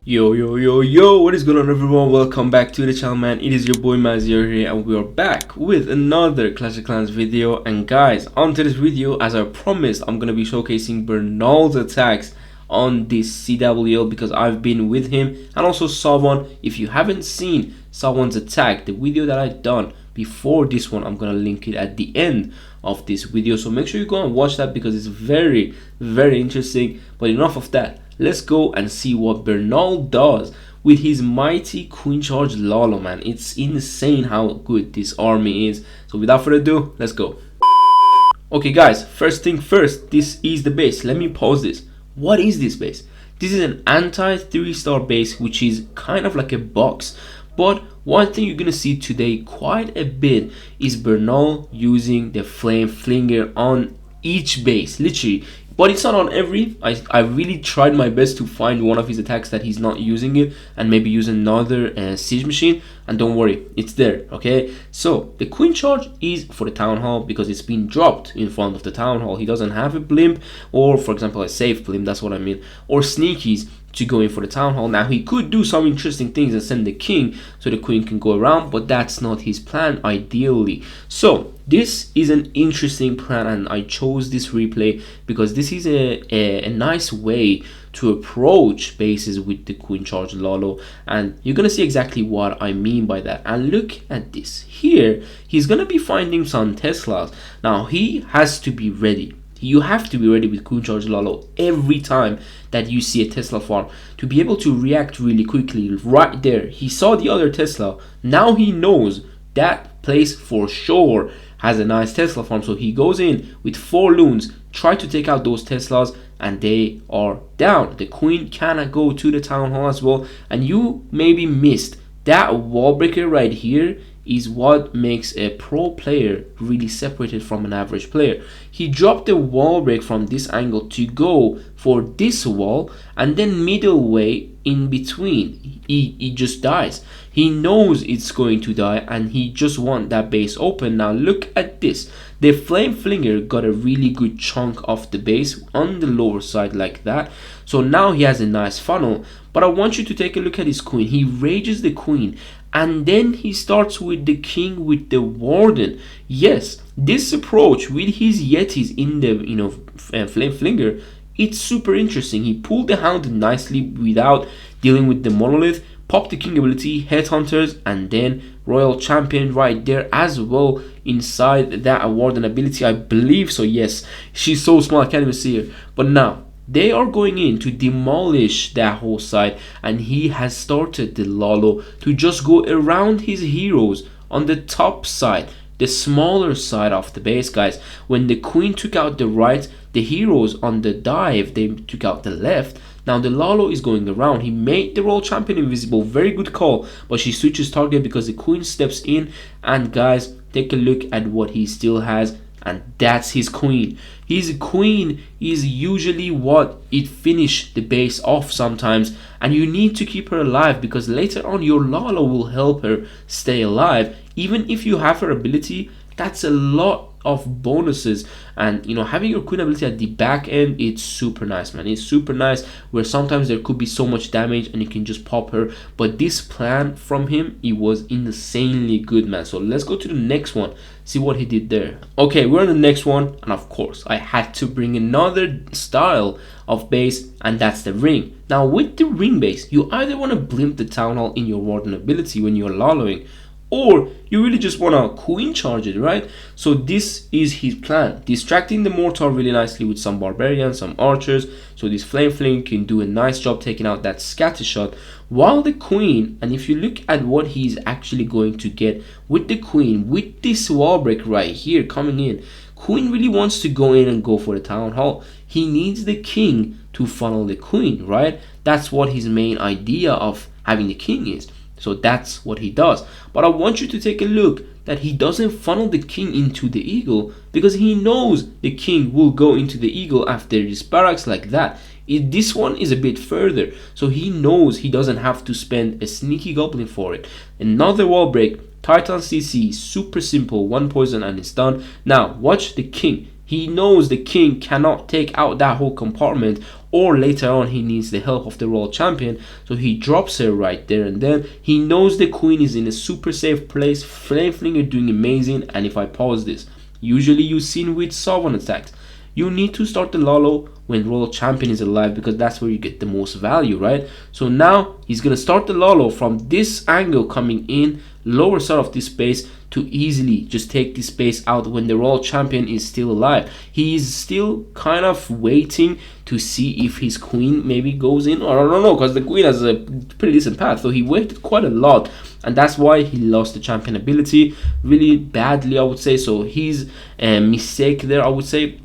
Yo, what is going on everyone? Welcome back to the channel, man. It is your boy Mazier here, and we are back with another Clash of Clans video. And guys, on today's video, as I promised, I'm going to be showcasing BERNAUL's attacks on this CWL because I've been with him, and also Someone. If you haven't seen Someone's attack, the video that I've done before this one, I'm going to link it at the end of this video, so make sure you go and watch that because it's very interesting. But enough of that, let's go and see what BERNAUL does with his mighty Queen Charge Lalo, man. It's insane how good this army is. So without further ado, let's go. Okay guys, first thing first, this is the base. Let me pause this. What is this base? This is an anti 3-star base, which is kind of like a box. But one thing you're gonna see today quite a bit is BERNAUL using the Flame Flinger on each base, literally. But it's not on every. I really tried my best to find one of his attacks that he's not using it, and maybe use another siege machine, and don't worry, it's there. Okay, so the Queen Charge is for the Town Hall because it's been dropped in front of the Town Hall. He doesn't have a blimp, or for example a safe blimp, that's what I mean, or sneakies to go in for the Town Hall. Now he could do some interesting things and send the king so the queen can go around, but that's not his plan ideally. So this is an interesting plan, and I chose this replay because this is a nice way to approach bases with the Queen Charge Lalo, and you're gonna see exactly what I mean by that. And look at this here, he's gonna be finding some Teslas. Now he has to be ready. You have to be ready with Queen Charge Lalo every time that you see a Tesla farm to be able to react really quickly. Right there, he saw the other Tesla. Now he knows that place for sure has a nice Tesla farm. So he goes in with 4 loons, try to take out those Teslas, and they are down. The queen cannot go to the Town Hall as well. And you maybe missed that wall breaker right here is what makes a pro player really separated from an average player. He dropped the wall break from this angle to go for this wall, and then middle way in between he just dies. He knows it's going to die, and he just wants that base open. Now look at this. The Flame Flinger got a really good chunk of the base on the lower side like that. So now he has a nice funnel. But I want you to take a look at his queen. He rages the queen, and then he starts with the king with the warden. Yes, this approach with his yetis in the Flame Flinger, it's super interesting. He pulled the hound nicely without dealing with the monolith, popped the king ability, headhunters, and then royal champion right there as well inside that warden ability, I believe so. Yes, she's so small I can't even see her. But now they are going in to demolish that whole side, and he has started the Lalo to just go around his heroes on the top side, the smaller side of the base, guys. When the queen took out the right, the heroes on the dive, they took out the left. Now the Lalo is going around. He made the royal champion invisible, very good call, but she switches target because the queen steps in. And guys, take a look at what he still has, and that's his queen. His queen is usually what it finished the base off sometimes, and you need to keep her alive because later on your Lalo will help her stay alive. Even if you have her ability, that's a lot of bonuses. And having your queen ability at the back end, it's super nice, man. It's super nice, where sometimes there could be so much damage and you can just pop her. But this plan from him, it was insanely good, man. So let's go to the next one, see what he did there. Okay, we're on the next one, and of course I had to bring another style of base, and that's the ring. Now with the ring base, you either want to blimp the Town Hall in your warden ability when you're Laloing, or you really just want to queen charge it, right? So this is his plan, distracting the mortar really nicely with some barbarians, some archers, so this Flame Fling can do a nice job taking out that scatter shot, while the queen, and if you look at what he's actually going to get with the queen, with this wall break right here coming in, queen really wants to go in and go for the Town Hall. He needs the king to funnel the queen, right? That's what his main idea of having the king is. So that's what he does. But I want you to take a look that he doesn't funnel the king into the eagle, because he knows the king will go into the eagle after this barracks like that. This one is a bit further, so he knows he doesn't have to spend a sneaky goblin for it. Another wall break, Titan CC, super simple, 1 poison and it's done. Now watch the king. He knows the king cannot take out that whole compartment, or later on he needs the help of the royal champion, so he drops her right there and then. He knows the queen is in a super safe place. Flameflinger doing amazing. And if I pause this, usually you've seen with sovereign attacks, you need to start the Lalo when royal champion is alive, because that's where you get the most value, right? So now he's gonna start the Lalo from this angle, coming in lower side of this space to easily just take this space out when the royal champion is still alive. He's still kind of waiting to see if his queen maybe goes in, or I don't know, because the queen has a pretty decent path, so he waited quite a lot, and that's why he lost the champion ability really badly, I would say. So his mistake there, I would say.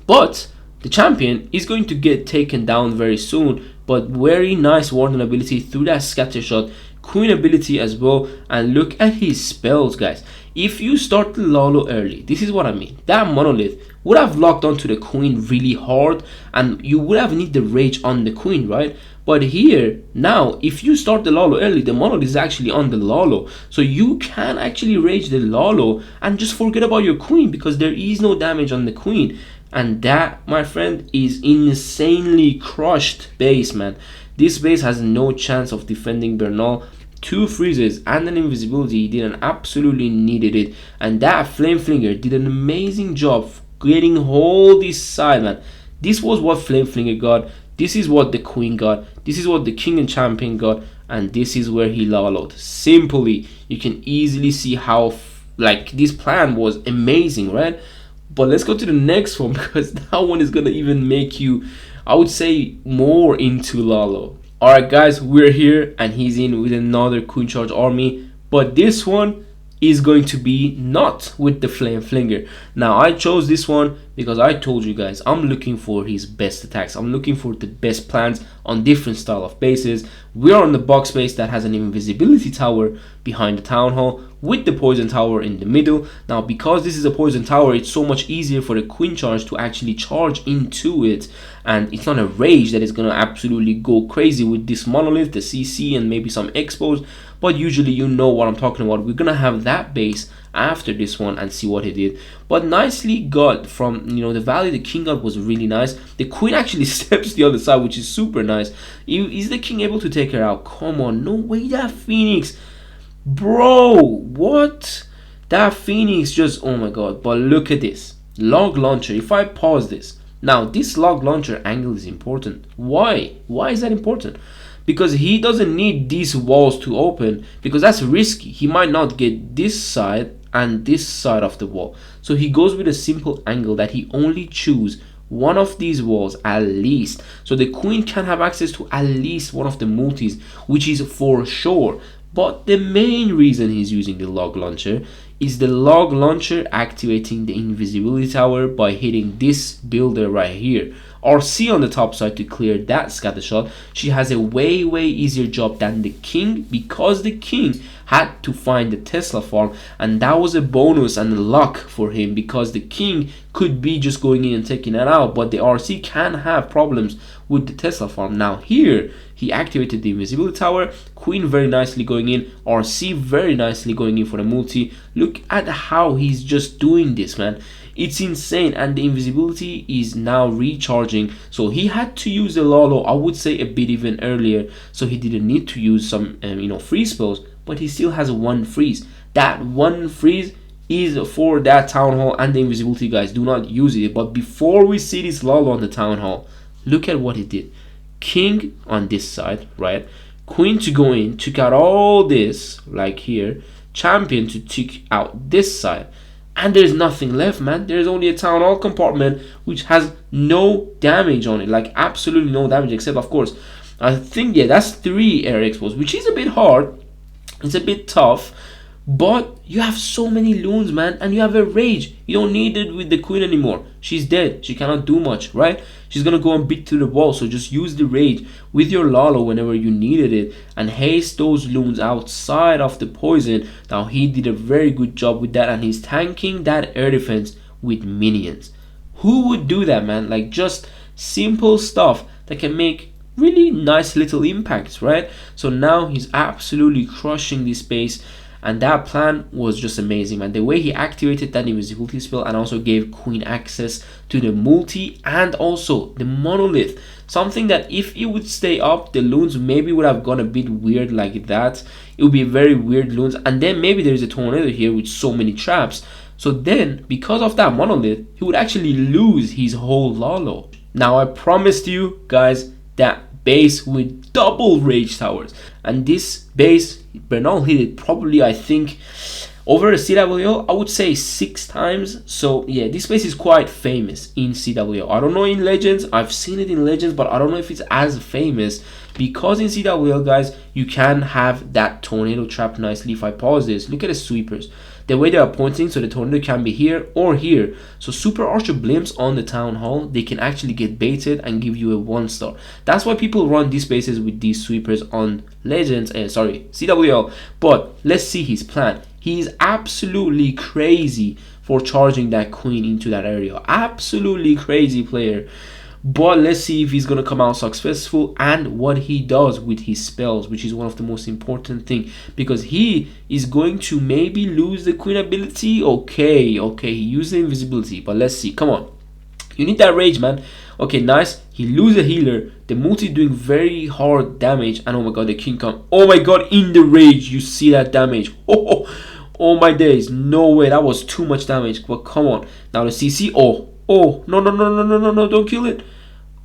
But the champion is going to get taken down very soon. But very nice warden ability through that scatter shot, queen ability as well. And look at his spells, guys. If you start the Lalo early, this is what I mean, that monolith would have locked onto the queen really hard, and you would have need the rage on the queen, right? But here now, if you start the Lalo early, the monolith is actually on the Lalo, so you can actually rage the Lalo and just forget about your queen, because there is no damage on the queen. And that, my friend, is insanely crushed base, man. This base has no chance of defending BERNAUL. 2 freezes and an invisibility, he didn't absolutely needed it. And that Flameflinger did an amazing job getting hold this side, man. This was what Flameflinger got. This is what the queen got. This is what the king and champion got. And this is where he Lalo'd. Simply, you can easily see how like this plan was amazing, right? But let's go to the next one, because that one is gonna even make you, I would say, more into Lalo. Alright guys, we're here and he's in with another queen charge army, but this one is going to be not with the Flameflinger. Now I chose this one because I told you guys I'm looking for his best attacks. I'm looking for the best plans on different style of bases. We are on the box base that has an invisibility tower behind the town hall with the poison tower in the middle. Now because this is a poison tower, it's so much easier for the queen charge to actually charge into it, and it's not a rage that is gonna absolutely go crazy with this monolith, the CC, and maybe some expos. But usually you know what I'm talking about. We're gonna have that base after this one and see what he did. But nicely got from, you know, the value the king got was really nice. The queen actually steps the other side, which is super nice. Is the king able to take her out? Come on, no way, that Phoenix, bro, what? That Phoenix just, oh my god. But look at this log launcher. If I pause this now, this log launcher angle is important. Why is that important? Because he doesn't need these walls to open, because that's risky. He might not get this side and this side of the wall, so he goes with a simple angle that he only choose one of these walls at least, so the queen can have access to at least one of the multis, which is for sure. But the main reason he's using the log launcher is the log launcher activating the invisibility tower by hitting this builder right here. RC on the top side to clear that scatter shot. She has a way easier job than the king, because the king had to find the Tesla farm, and that was a bonus and luck for him, because the king could be just going in and taking it out, but the RC can have problems with the Tesla farm. Now here he activated the invisibility tower, queen very nicely going in, RC very nicely going in for the multi. Look at how he's just doing this, man. It's insane. And the invisibility is now recharging, so he had to use the Lalo, I would say, a bit even earlier, so he didn't need to use some freeze spells, but he still has one freeze. That one freeze is for that town hall and the invisibility, guys. Do not use it. But before we see this Lalo on the town hall, look at what he did. King on this side, right? Queen to go in, took out all this, like here. Champion to take out this side. And there's nothing left, man. There's only a town hall compartment which has no damage on it. Like absolutely no damage, except of course, I think, yeah, that's 3 air expos, which is a bit hard. It's a bit tough. But you have so many loons, man, and you have a rage. You don't need it with the queen anymore. She's dead. She cannot do much, right? She's gonna go and beat to the wall. So just use the rage with your Lalo whenever you needed it and haste those loons outside of the poison. Now he did a very good job with that, and he's tanking that air defense with minions. Who would do that, man? Like just simple stuff that can make really nice little impacts, right? So now he's absolutely crushing this space. and that plan was just amazing, man. The way he activated that invisibility spell and also gave queen access to the multi and also the monolith, something that if it would stay up, the loons maybe would have gone a bit weird like that. It would be very weird loons, and then maybe there's a tornado here with so many traps. So then, because of that monolith, he would actually lose his whole Lalo. Now I promised you guys that base with double rage towers, and this base, BERNAUL hit it probably, I think, over a CWL, I would say 6 times. So yeah, this base is quite famous in CWL. I don't know in Legends, I've seen it in Legends, but I don't know if it's as famous, because in CWL, guys, you can have that tornado trap nicely. If I pause this, look at the sweepers, the way they are pointing, so the tornado can be here or here. So super archer blimps on the town hall, they can actually get baited and give you a 1-star. That's why people run these bases with these sweepers on Legends, CWL. But let's see his plan. He is absolutely crazy for charging that queen into that area. Absolutely crazy player. But let's see if he's going to come out successful and what he does with his spells, which is one of the most important thing, because he is going to maybe lose the queen ability. Okay, he used the invisibility, but let's see. Come on, you need that rage, man. Okay, nice. He loses a healer, the multi doing very hard damage, and oh my god, the king come. Oh my god, in the rage, you see that damage. Oh my days, no way, that was too much damage. But come on, now the CC. Oh, no, don't kill it.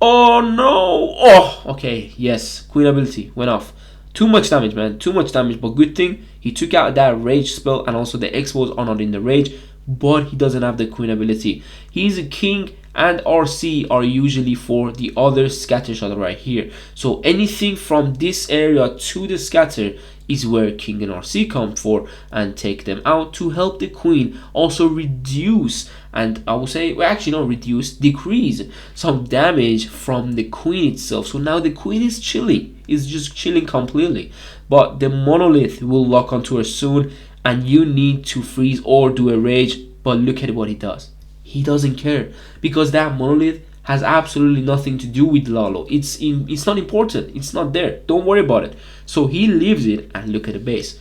Oh, no. Oh, okay, yes. Queen ability went off. Too much damage, man. Too much damage. But good thing he took out that rage spell, and also the expos are not in the rage, but he doesn't have the queen ability. He's a king, and RC are usually for the other scatter shot right here. So anything from this area to the scatter is where king and RC come for, and take them out to help the queen also reduce, and I will say, well, actually not reduce, decrease some damage from the queen itself. So now the queen is chilling, is just chilling completely, but the monolith will lock onto her soon, and you need to freeze or do a rage. But look at what he does. He doesn't care, because that monolith has absolutely nothing to do with Lalo. It's not important. It's not there. Don't worry about it. So he leaves it, and look at the base.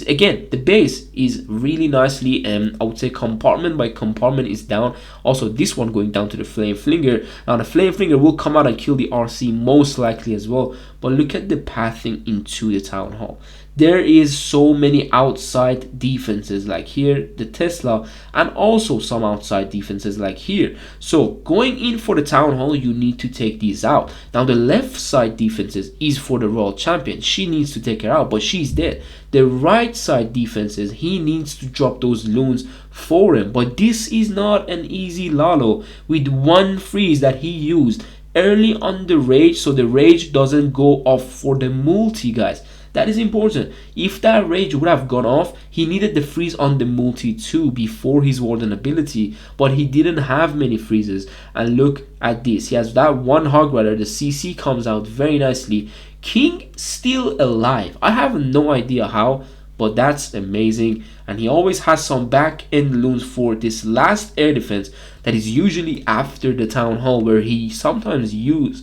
Again, the base is really nicely, I would say compartment by compartment is down. Also, this one going down to the flame flinger. Now the flame flinger will come out and kill the RC most likely as well. But look at the pathing into the town hall. There is so many outside defenses like here, the Tesla, and also some outside defenses like here. So going in for the town hall, you need to take these out. Now the left side defenses is for the royal champion. She needs to take her out, but she's dead. The right side defenses, he needs to drop those loons for him. But this is not an easy Lalo with one freeze that he used early on the rage, so the rage doesn't go off for the multi, guys. That is important. If that rage would have gone off, he needed the freeze on the multi too before his warden ability, but he didn't have many freezes. And look at this, he has that one hog rider, the CC comes out very nicely. King still alive. I have no idea how, but that's amazing. And he always has some back end loons for this last air defense that is usually after the town hall, where he sometimes lose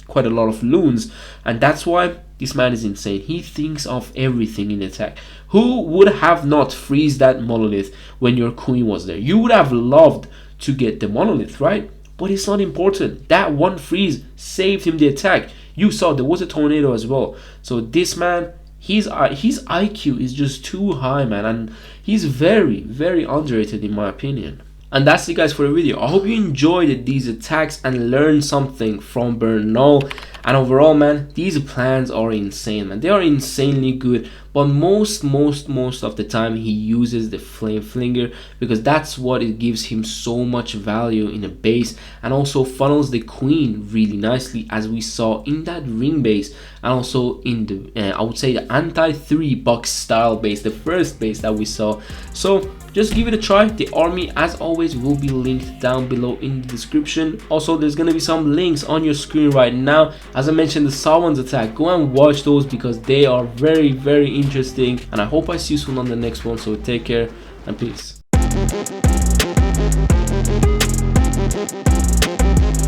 quite a lot of loons, and that's why this man is insane. He thinks of everything in attack. Who would have not freeze that monolith when your queen was there? You would have loved to get the monolith, right? But it's not important. That one freeze saved him the attack. You saw there was a tornado as well. So this man, his IQ is just too high, man, and he's very, very underrated in my opinion. And that's it, guys, for the video. I hope you enjoyed these attacks and learned something from BERNAUL. And overall, man, these plans are insane, man. They are insanely good. But most of the time, he uses the flame flinger, because that's what it gives him so much value in a base, and also funnels the queen really nicely, as we saw in that ring base, and also in the I would say the anti 3-box style base, the first base that we saw. So just give it a try. The army, as always, will be linked down below in the description. Also, there's gonna be some links on your screen right now. As I mentioned, the Salwan's attack, go and watch those, because they are very, very interesting. And I hope I see you soon on the next one. So take care and peace.